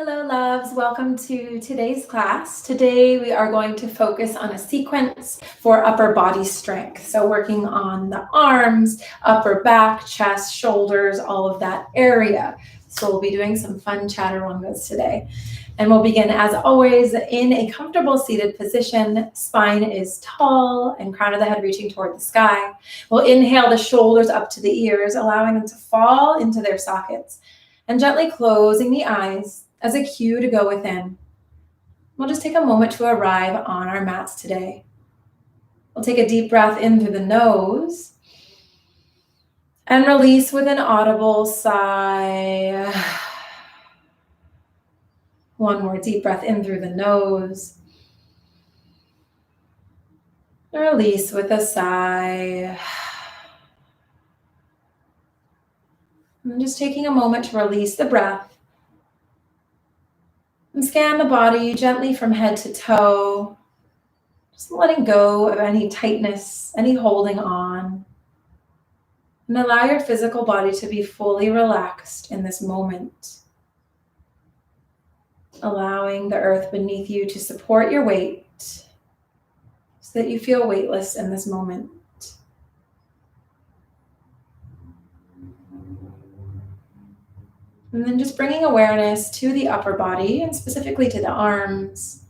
Hello, loves. Welcome to today's class. Today we are going to focus on a sequence for upper body strength. So working on the arms, upper back, chest, shoulders, all of that area. So we'll be doing some fun chaturangas today. And we'll begin, as always, in a comfortable seated position. Spine is tall and crown of the head reaching toward the sky. We'll inhale the shoulders up to the ears, allowing them to fall into their sockets, and gently closing the eyes as a cue to go within. We'll just take a moment to arrive on our mats today. We'll take a deep breath in through the nose and release with an audible sigh. One more deep breath in through the nose. And release with a sigh. And just taking a moment to release the breath. And scan the body gently from head to toe, just letting go of any tightness, any holding on. And allow your physical body to be fully relaxed in this moment. Allowing the earth beneath you to support your weight so that you feel weightless in this moment. And then just bringing awareness to the upper body and specifically to the arms.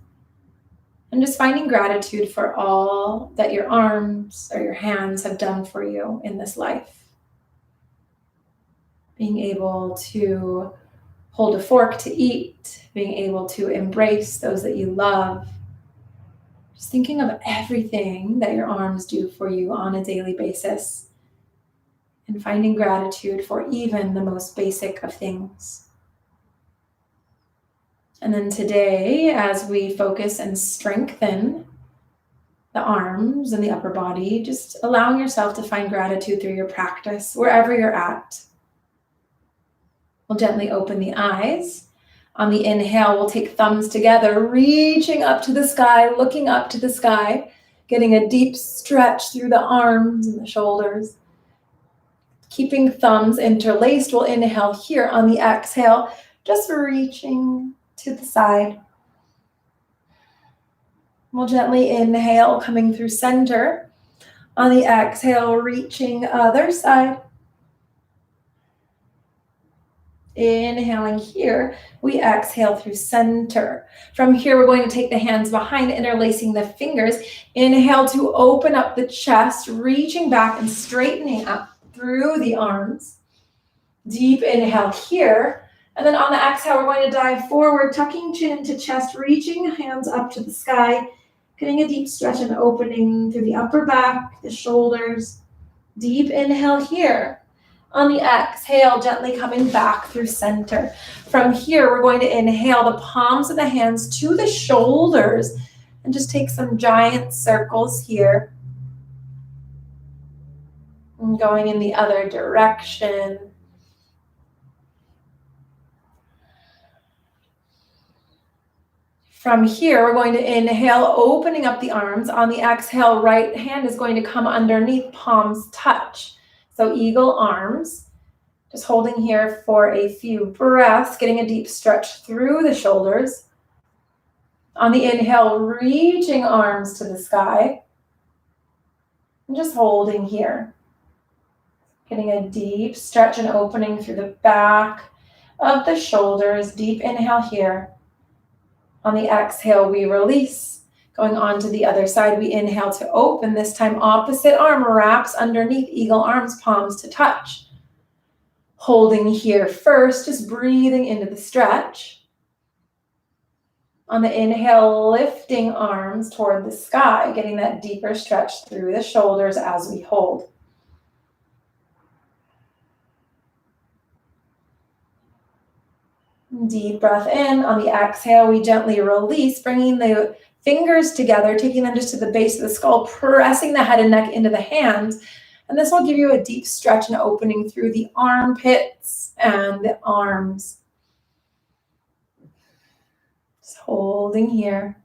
And just finding gratitude for all that your arms or your hands have done for you in this life. Being able to hold a fork to eat, being able to embrace those that you love. Just thinking of everything that your arms do for you on a daily basis. And finding gratitude for even the most basic of things. And then today, as we focus and strengthen the arms and the upper body, just allowing yourself to find gratitude through your practice, wherever you're at. We'll gently open the eyes. On the inhale, we'll take thumbs together, reaching up to the sky, looking up to the sky, getting a deep stretch through the arms and the shoulders. Keeping thumbs interlaced, we'll inhale here. On the exhale, just reaching to the side. We'll gently inhale, coming through center. On the exhale, reaching other side. Inhaling here, we exhale through center. From here, we're going to take the hands behind, interlacing the fingers. Inhale to open up the chest, reaching back and straightening up through the arms. Deep inhale here. And then on the exhale, we're going to dive forward, tucking chin into chest, reaching hands up to the sky, getting a deep stretch and opening through the upper back, the shoulders. Deep inhale here. On the exhale, gently coming back through center. From here, we're going to inhale the palms of the hands to the shoulders and just take some giant circles here. And going in the other direction. From here, we're going to inhale, opening up the arms. On the exhale, right hand is going to come underneath, palms touch. So eagle arms, just holding here for a few breaths, getting a deep stretch through the shoulders. On the inhale, reaching arms to the sky. And just holding here. Getting a deep stretch and opening through the back of the shoulders. Deep inhale here. On the exhale, we release. Going on to the other side, we inhale to open. This time, opposite arm wraps underneath, eagle arms, palms to touch. Holding here first, just breathing into the stretch. On the inhale, lifting arms toward the sky, getting that deeper stretch through the shoulders as we hold. Deep breath in. On the exhale, we gently release, bringing the fingers together, taking them just to the base of the skull, pressing the head and neck into the hands. And this will give you a deep stretch and opening through the armpits and the arms. Just holding here.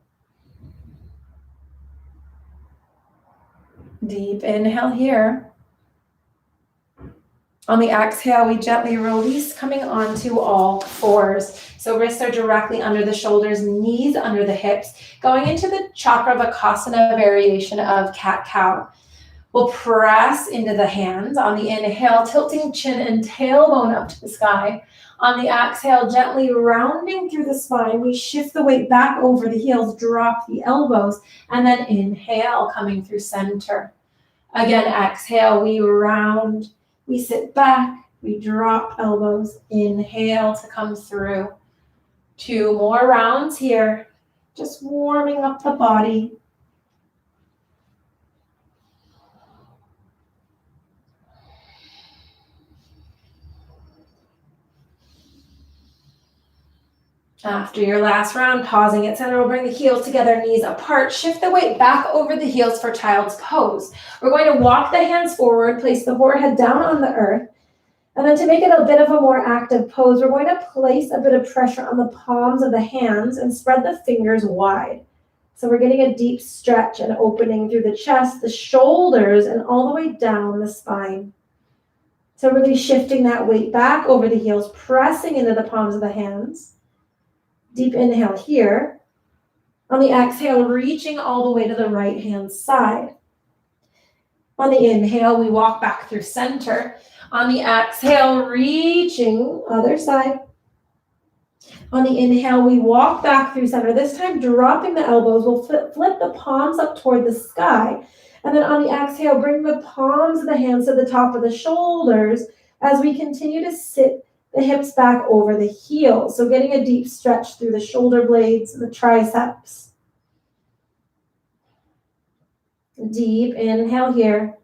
Deep inhale here. On the exhale, we gently release, coming onto all fours. So wrists are directly under the shoulders, knees under the hips, going into the Chakravakasana variation of cat-cow. We'll press into the hands. On the inhale, tilting chin and tailbone up to the sky. On the exhale, gently rounding through the spine, we shift the weight back over the heels, drop the elbows, and then inhale, coming through center. Again, exhale, we round, we sit back, we drop elbows, inhale to come through. 2 more rounds here, just warming up the body. After your last round, pausing at center, we'll bring the heels together, knees apart. Shift the weight back over the heels for child's pose. We're going to walk the hands forward, place the forehead down on the earth. And then to make it a bit of a more active pose, we're going to place a bit of pressure on the palms of the hands and spread the fingers wide. So we're getting a deep stretch and opening through the chest, the shoulders, and all the way down the spine. So really shifting that weight back over the heels, pressing into the palms of the hands. Deep inhale here. On the exhale, reaching all the way to the right hand side. On the inhale, we walk back through center. On the exhale, reaching other side. On the inhale, we walk back through center. This time, dropping the elbows. We'll flip the palms up toward the sky. And then on the exhale, bring the palms of the hands to the top of the shoulders as we continue to sit the hips back over the heels. So getting a deep stretch through the shoulder blades and the triceps. Deep inhale here.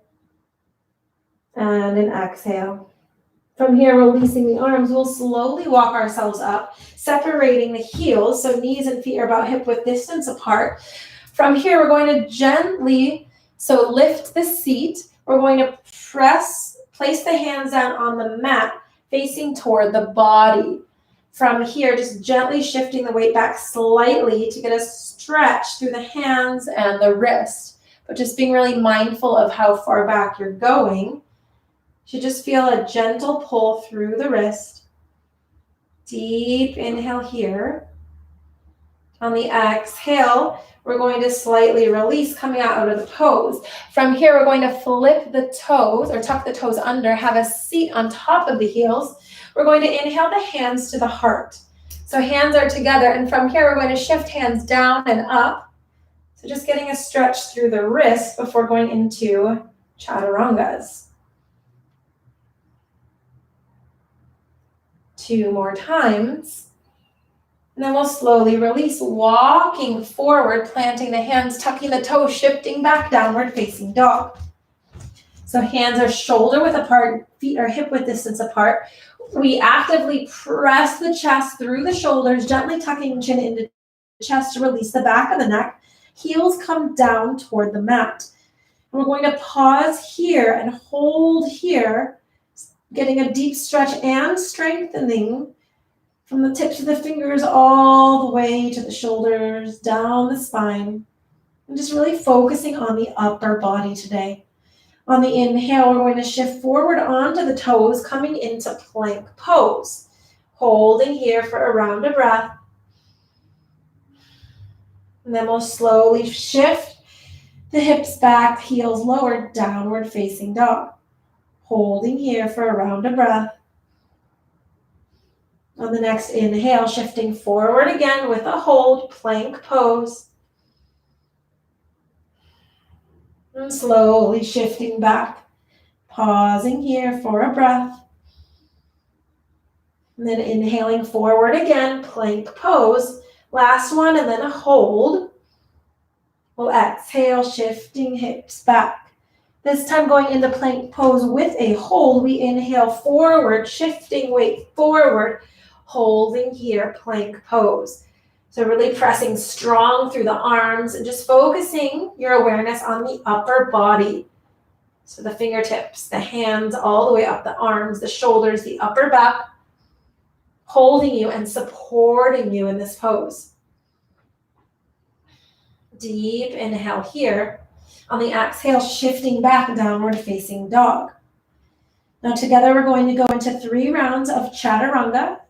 And an exhale. From here, releasing the arms, we'll slowly walk ourselves up, separating the heels. So knees and feet are about hip width distance apart. From here, we're going to gently, so lift the seat. We're going to place the hands down on the mat, facing toward the body. From here, just gently shifting the weight back slightly to get a stretch through the hands and the wrist. But just being really mindful of how far back you're going. You just feel a gentle pull through the wrist. Deep inhale here. On the exhale, we're going to slightly release, coming out of the pose. From here, we're going to flip the toes or tuck the toes under, have a seat on top of the heels. We're going to inhale the hands to the heart. So hands are together, and from here, we're going to shift hands down and up. So just getting a stretch through the wrist before going into chaturangas. 2 more times. And then we'll slowly release, walking forward, planting the hands, tucking the toes, shifting back, downward facing dog. So hands are shoulder width apart, feet are hip width distance apart. We actively press the chest through the shoulders, gently tucking chin into the chest to release the back of the neck. Heels come down toward the mat. And we're going to pause here and hold here, getting a deep stretch and strengthening from the tips of the fingers all the way to the shoulders, down the spine. And just really focusing on the upper body today. On the inhale, we're going to shift forward onto the toes, coming into plank pose. Holding here for a round of breath. And then we'll slowly shift the hips back, heels lower, downward facing dog. Holding here for a round of breath. On the next inhale, shifting forward again with a hold, plank pose. And slowly shifting back, pausing here for a breath. And then inhaling forward again, plank pose. Last one, and then a hold. We'll exhale, shifting hips back. This time going into plank pose with a hold, we inhale forward, shifting weight forward, holding here, plank pose. So really pressing strong through the arms and just focusing your awareness on the upper body. So the fingertips, the hands, all the way up the arms, the shoulders, the upper back, holding you and supporting you in this pose. Deep inhale here. On the exhale, shifting back, downward facing dog. Now together we're going to go into 3 rounds of chaturanga.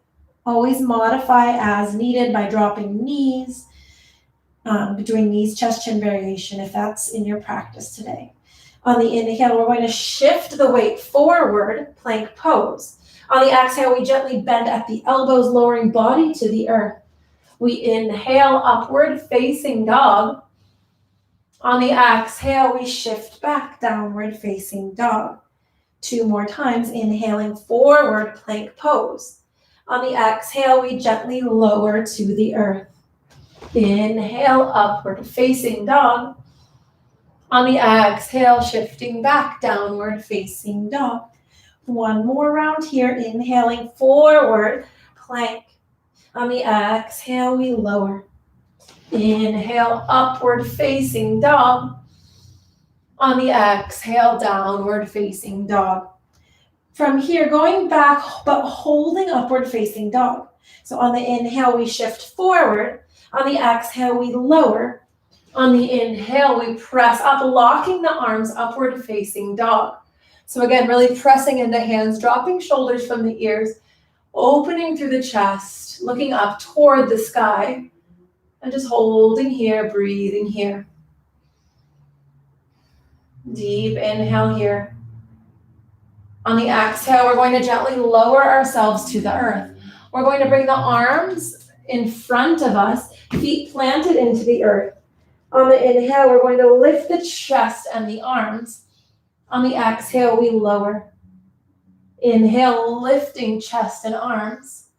Always modify as needed by dropping knees, doing knees, chest, chin variation if that's in your practice today. On the inhale, we're going to shift the weight forward, plank pose. On the exhale, we gently bend at the elbows, lowering body to the earth. We inhale, upward facing dog. On the exhale, we shift back, downward facing dog. 2 more times, inhaling forward, plank pose. On the exhale, we gently lower to the earth. Inhale, upward facing dog. On the exhale, shifting back, downward facing dog. 1 more round here, inhaling forward, plank. On the exhale, we lower. Inhale, upward facing dog. On the exhale, downward facing dog. From here, going back, but holding upward facing dog. So on the inhale, we shift forward. On the exhale, we lower. On the inhale, we press up, locking the arms upward facing dog. So again, really pressing into hands, dropping shoulders from the ears, opening through the chest, looking up toward the sky, and just holding here, breathing here. Deep inhale here. On the exhale, we're going to gently lower ourselves to the earth. We're going to bring the arms in front of us, feet planted into the earth. On the inhale, we're going to lift the chest and the arms. On the exhale, we lower. Inhale, lifting chest and arms.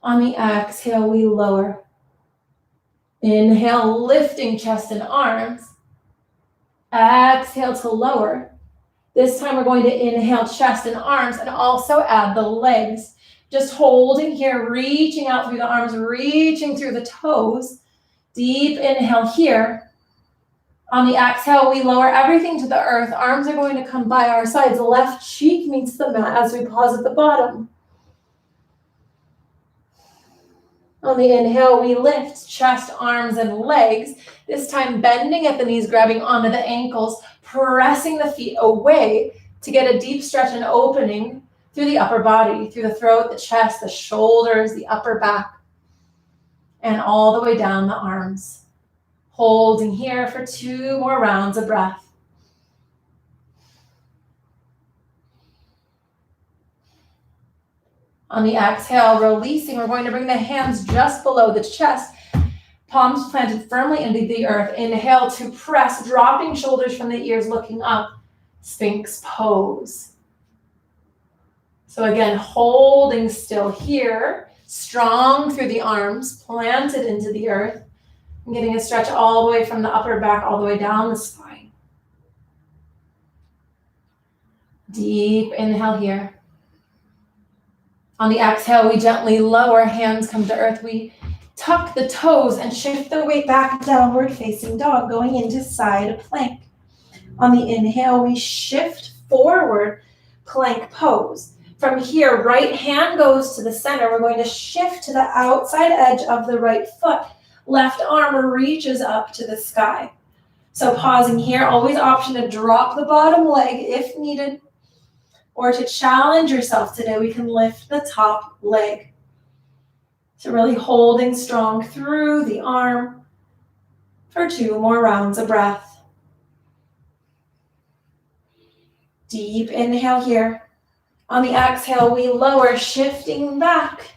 On the exhale, we lower. Inhale, lifting chest and arms. Exhale to lower. This time we're going to inhale chest and arms and also add the legs. Just holding here, reaching out through the arms, reaching through the toes. Deep inhale here. On the exhale, we lower everything to the earth. Arms are going to come by our sides. Left cheek meets the mat as we pause at the bottom. On the inhale, we lift chest, arms, and legs. This time bending at the knees, grabbing onto the ankles, pressing the feet away to get a deep stretch and opening through the upper body, through the throat, the chest, the shoulders, the upper back, and all the way down the arms. Holding here for 2 more rounds of breath. On the exhale, releasing, we're going to bring the hands just below the chest, palms planted firmly into the earth. Inhale to press, dropping shoulders from the ears, looking up, Sphinx pose. So again, holding still here, strong through the arms, planted into the earth, and getting a stretch all the way from the upper back, all the way down the spine. Deep inhale here. On the exhale, we gently lower, hands come to earth. We tuck the toes and shift the weight back, downward facing dog, going into side plank. On the inhale, we shift forward, plank pose. From here, right hand goes to the center. We're going to shift to the outside edge of the right foot. Left arm reaches up to the sky. So pausing here, always option to drop the bottom leg if needed, or to challenge yourself today, we can lift the top leg. So really holding strong through the arm for 2 more rounds of breath. Deep inhale here. On the exhale, we lower, shifting back.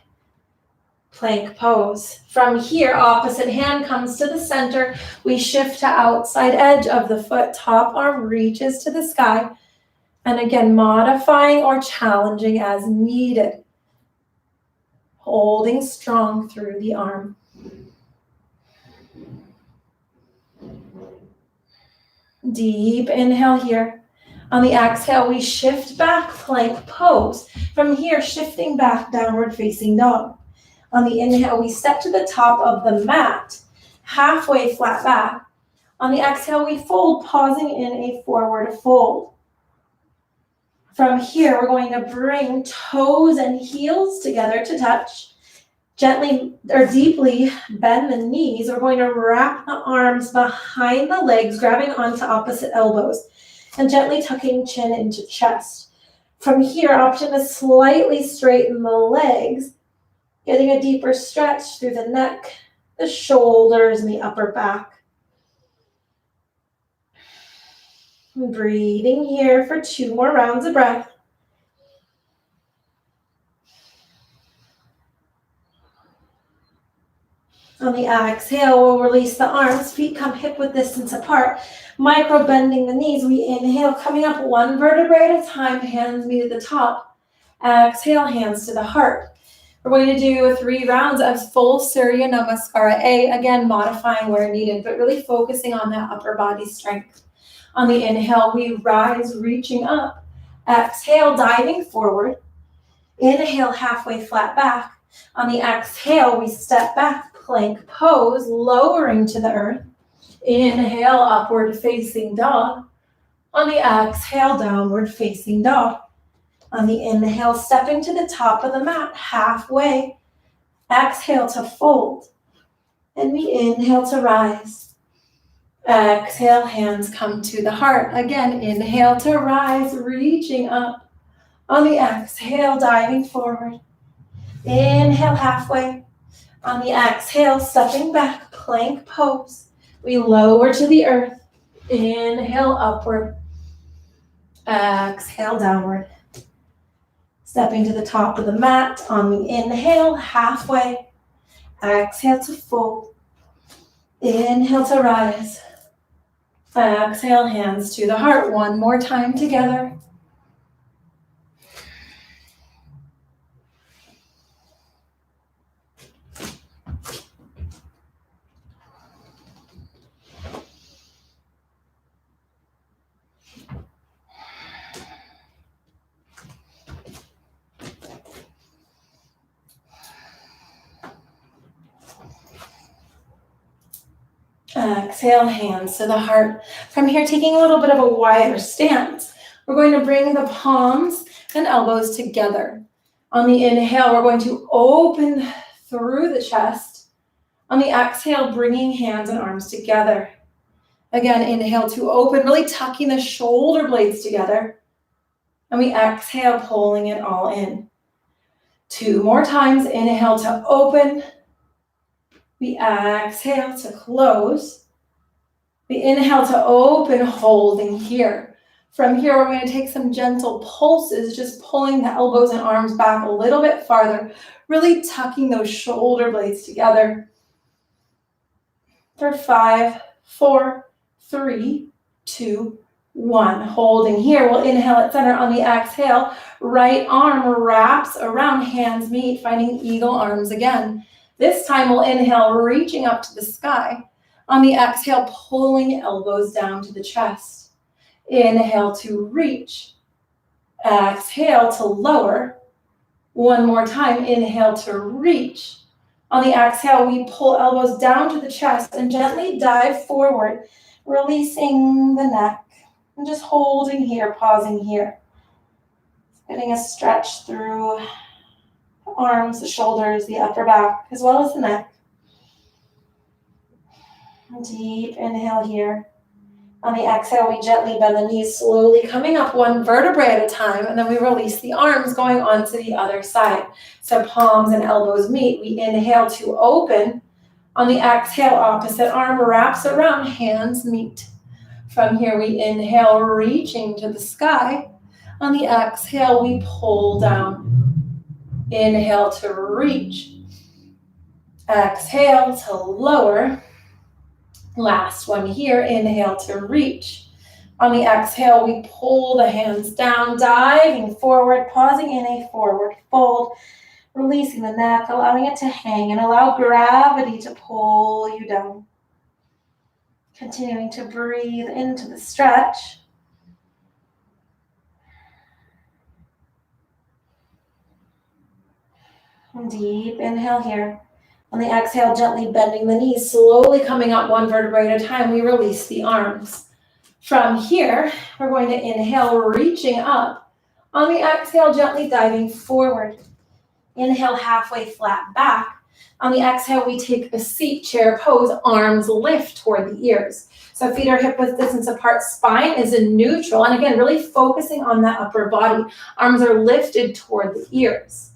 Plank pose. From here, opposite hand comes to the center. We shift to outside edge of the foot. Top arm reaches to the sky. And again, modifying or challenging as needed. Holding strong through the arm. Deep inhale here. On the exhale, we shift back, plank pose. From here, shifting back, downward facing dog. On the inhale, we step to the top of the mat, halfway flat back. On the exhale, we fold, pausing in a forward fold. From here, we're going to bring toes and heels together to touch. Gently or deeply bend the knees. We're going to wrap the arms behind the legs, grabbing onto opposite elbows, and gently tucking chin into chest. From here, option to slightly straighten the legs, getting a deeper stretch through the neck, the shoulders, and the upper back. Breathing here for 2 more rounds of breath. On the exhale, we'll release the arms, feet come hip-width distance apart, micro bending the knees. We inhale, coming up 1 vertebrae at a time, hands meet at the top. Exhale, hands to the heart. We're going to do 3 rounds of full Surya Namaskara A, again, modifying where needed, but really focusing on that upper body strength. On the inhale, we rise, reaching up. Exhale, diving forward. Inhale, halfway flat back. On the exhale, we step back, plank pose, lowering to the earth. Inhale, upward facing dog. On the exhale, downward facing dog. On the inhale, stepping to the top of the mat, halfway. Exhale to fold. And we inhale to rise. Exhale, hands come to the heart. Again, inhale to rise, reaching up. On the exhale, diving forward. Inhale, halfway. On the exhale, stepping back, plank pose. We lower to the earth. Inhale, upward. Exhale, downward. Stepping to the top of the mat. On the inhale, halfway. Exhale to fold. Inhale to rise. Exhale, hands to the heart. 1 more time together. Exhale, hands to the heart. From here, taking a little bit of a wider stance, we're going to bring the palms and elbows together. On the inhale, we're going to open through the chest. On the exhale, bringing hands and arms together. Again, inhale to open, really tucking the shoulder blades together. And we exhale, pulling it all in. 2 more times. Inhale to open. We exhale to close. We inhale to open, holding here. From here, we're going to take some gentle pulses, just pulling the elbows and arms back a little bit farther, really tucking those shoulder blades together. For 5, 4, 3, 2, 1. Holding here. We'll inhale at center. On the exhale, right arm wraps around, hands meet, finding eagle arms again. This time we'll inhale, reaching up to the sky. On the exhale, pulling elbows down to the chest. Inhale to reach. Exhale to lower. 1 more time. Inhale to reach. On the exhale, we pull elbows down to the chest and gently dive forward, releasing the neck. And just holding here, pausing here. Getting a stretch through the arms, the shoulders, the upper back, as well as the neck. Deep inhale here. On the exhale, we gently bend the knees, slowly coming up 1 vertebrae at a time, and then we release the arms, going on to the other side. So palms and elbows meet. We inhale to open. On the exhale, opposite arm wraps around, hands meet. From here, we inhale, reaching to the sky. On the exhale, we pull down. Inhale to reach. Exhale to lower. Last one here. Inhale to reach. On the exhale, we pull the hands down, diving forward, pausing in a forward fold, releasing the neck, allowing it to hang, and allow gravity to pull you down. Continuing to breathe into the stretch. Deep inhale here. On the exhale, gently bending the knees, slowly coming up 1 vertebrae at a time, we release the arms. From here, we're going to inhale, reaching up. On the exhale, gently diving forward. Inhale, halfway flat back. On the exhale, we take a seat, chair pose, arms lift toward the ears. So feet are hip width distance apart, spine is in neutral, and again, really focusing on that upper body. Arms are lifted toward the ears.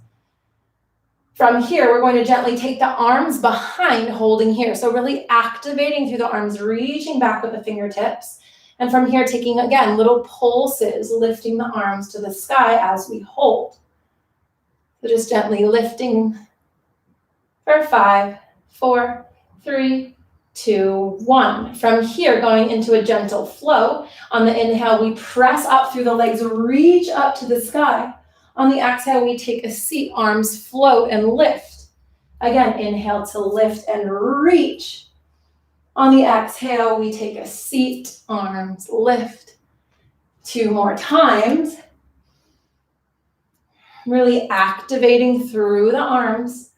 From here, we're going to gently take the arms behind, holding here. So really activating through the arms, reaching back with the fingertips. And from here, taking, again, little pulses, lifting the arms to the sky as we hold. So just gently lifting for 5, 4, 3, 2, 1. From here, going into a gentle flow. On the inhale, we press up through the legs, reach up to the sky. On the exhale, we take a seat, arms float and lift. Again, inhale to lift and reach. On the exhale, we take a seat, arms lift. 2 more times. Really activating through the arms.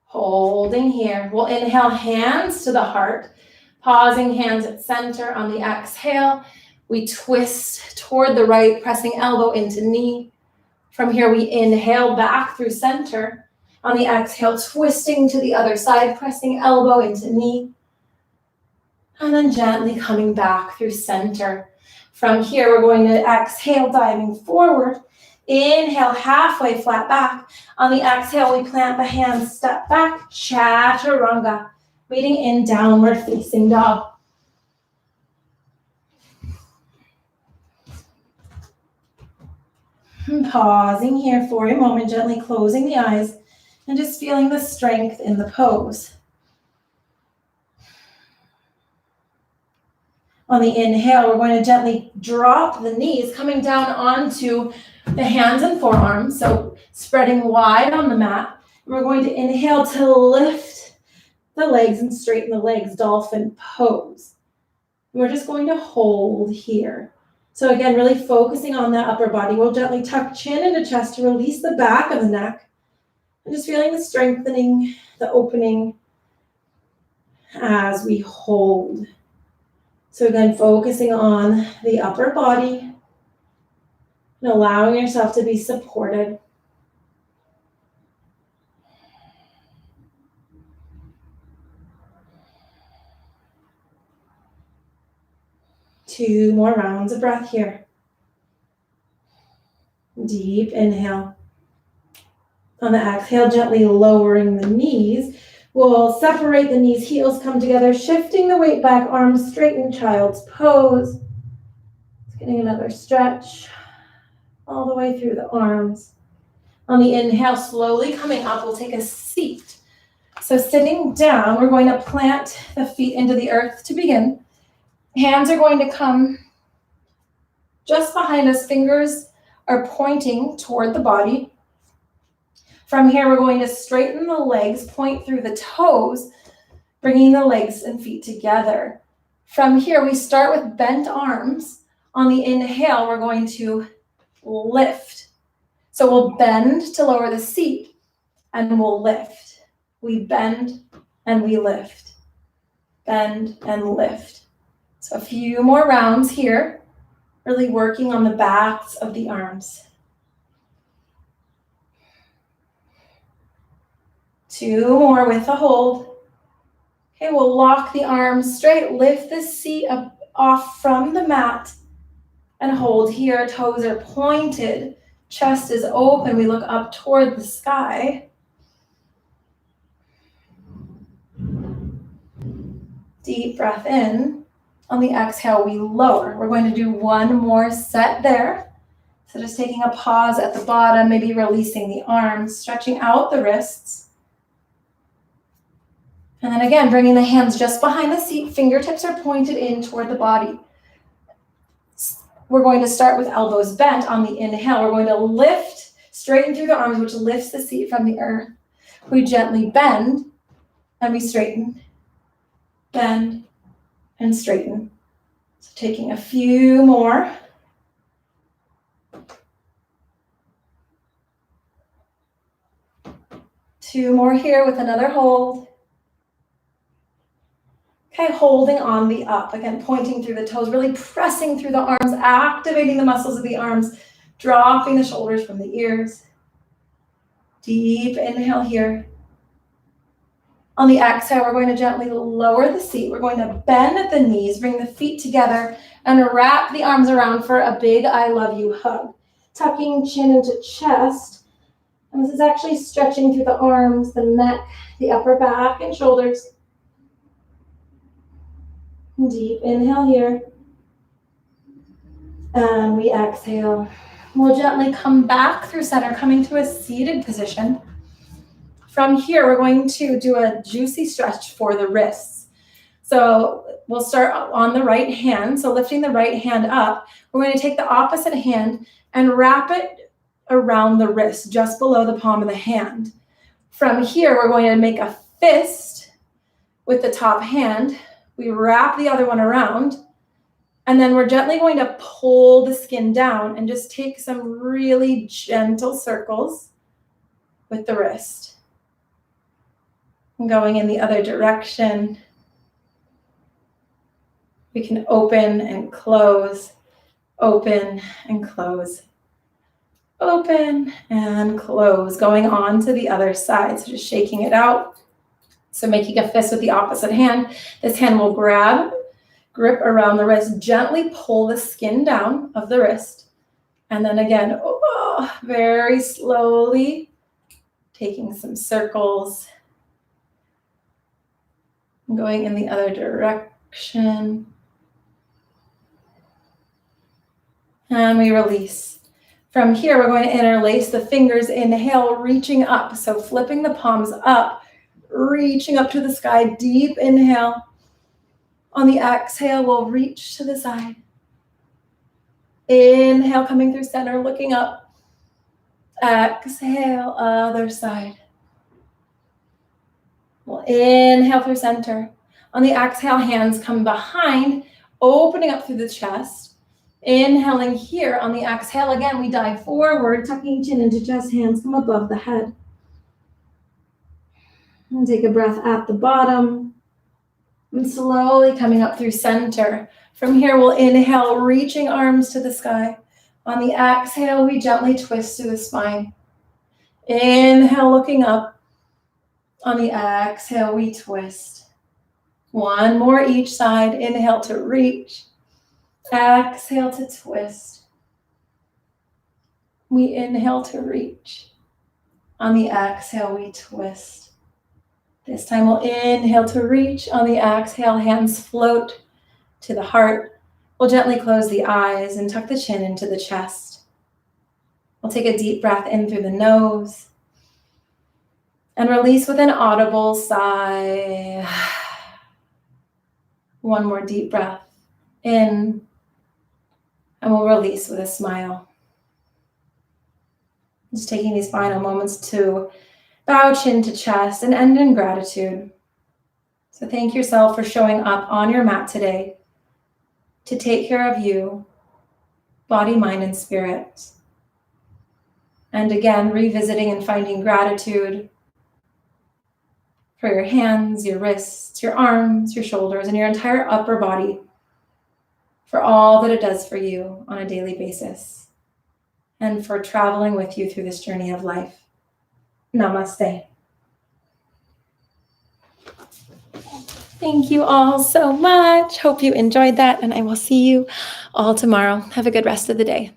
Holding here. We'll inhale, hands to the heart. Pausing, hands at center. On the exhale, we twist toward the right, pressing elbow into knee. From here, we inhale back through center. On the exhale, twisting to the other side, pressing elbow into knee. And then gently coming back through center. From here, we're going to exhale, diving forward. Inhale, halfway flat back. On the exhale, we plant the hands, step back, chaturanga. Meeting in downward facing dog. And pausing here for a moment, gently closing the eyes and just feeling the strength in the pose. On the inhale, we're going to gently drop the knees, coming down onto the hands and forearms, so spreading wide on the mat. And we're going to inhale to lift the legs and straighten the legs, dolphin pose. We're just going to hold here. So again, really focusing on that upper body. We'll gently tuck chin into chest to release the back of the neck. And just feeling the strengthening, the opening as we hold. So again, focusing on the upper body and allowing yourself to be supported. Two more rounds of breath here. Deep inhale. On the exhale, gently lowering the knees. We'll separate the knees, heels come together, shifting the weight back, arms straighten, child's pose. Getting another stretch all the way through the arms. On the inhale, slowly coming up, we'll take a seat. So sitting down, we're going to plant the feet into the earth to begin. Hands are going to come just behind us. Fingers are pointing toward the body. From here, we're going to straighten the legs, point through the toes, bringing the legs and feet together. From here, we start with bent arms. On the inhale, we're going to lift. So we'll bend to lower the seat, and we'll lift. We bend and we lift. Bend and lift. So a few more rounds here, really working on the backs of the arms. 2 more with a hold. Okay, we'll lock the arms straight, lift the seat up off from the mat, and hold here. Toes are pointed, chest is open. We look up toward the sky. Deep breath in. On the exhale, we lower. We're going to do 1 more set there. So just taking a pause at the bottom, maybe releasing the arms, stretching out the wrists. And then again, bringing the hands just behind the seat. Fingertips are pointed in toward the body. We're going to start with elbows bent. On the inhale, we're going to lift, straighten through the arms, which lifts the seat from the earth. We gently bend and we straighten. Bend and straighten. So taking a few more. Two more here with another hold. Okay, holding on the up. Again, pointing through the toes, really pressing through the arms, activating the muscles of the arms, dropping the shoulders from the ears. Deep inhale here. On the exhale, we're going to gently lower the seat. We're going to bend at the knees, bring the feet together, and wrap the arms around for a big I love you hug. Tucking chin into chest. And this is actually stretching through the arms, the neck, the upper back, and shoulders. Deep inhale here. And we exhale. We'll gently come back through center, coming to a seated position. From here, we're going to do a juicy stretch for the wrists. So we'll start on the right hand. So lifting the right hand up, we're going to take the opposite hand and wrap it around the wrist, just below the palm of the hand. From here, we're going to make a fist with the top hand. We wrap the other one around, and then we're gently going to pull the skin down and just take some really gentle circles with the wrist. And going in the other direction. We can open and close, open and close, open and close. Going on to the other side, so just shaking it out. So making a fist with the opposite hand. This hand will grip around the wrist, gently pull the skin down of the wrist. And then again, very slowly, taking some circles. Going in the other direction. And we release. From here, we're going to interlace the fingers. Inhale, reaching up. So flipping the palms up, reaching up to the sky. Deep inhale. On the exhale, we'll reach to the side. Inhale, coming through center, looking up. Exhale, other side. We'll inhale through center. On the exhale, hands come behind, opening up through the chest. Inhaling here. On the exhale, again, we dive forward, tucking chin into chest, hands come above the head. And take a breath at the bottom. And slowly coming up through center. From here, we'll inhale, reaching arms to the sky. On the exhale, we gently twist through the spine. Inhale, looking up. On the exhale, we twist. One more each side. Inhale to reach. Exhale to twist. We inhale to reach. On the exhale, we twist. This time we'll inhale to reach. On the exhale, hands float to the heart. We'll gently close the eyes and tuck the chin into the chest. We'll take a deep breath in through the nose. And release with an audible sigh. One more deep breath in. And we'll release with a smile. Just taking these final moments to bow chin to chest and end in gratitude. So thank yourself for showing up on your mat today to take care of you, body, mind, and spirit. And again, revisiting and finding gratitude for your hands, your wrists, your arms, your shoulders, and your entire upper body for all that it does for you on a daily basis and for traveling with you through this journey of life. Namaste. Thank you all so much. Hope you enjoyed that, and I will see you all tomorrow. Have a good rest of the day.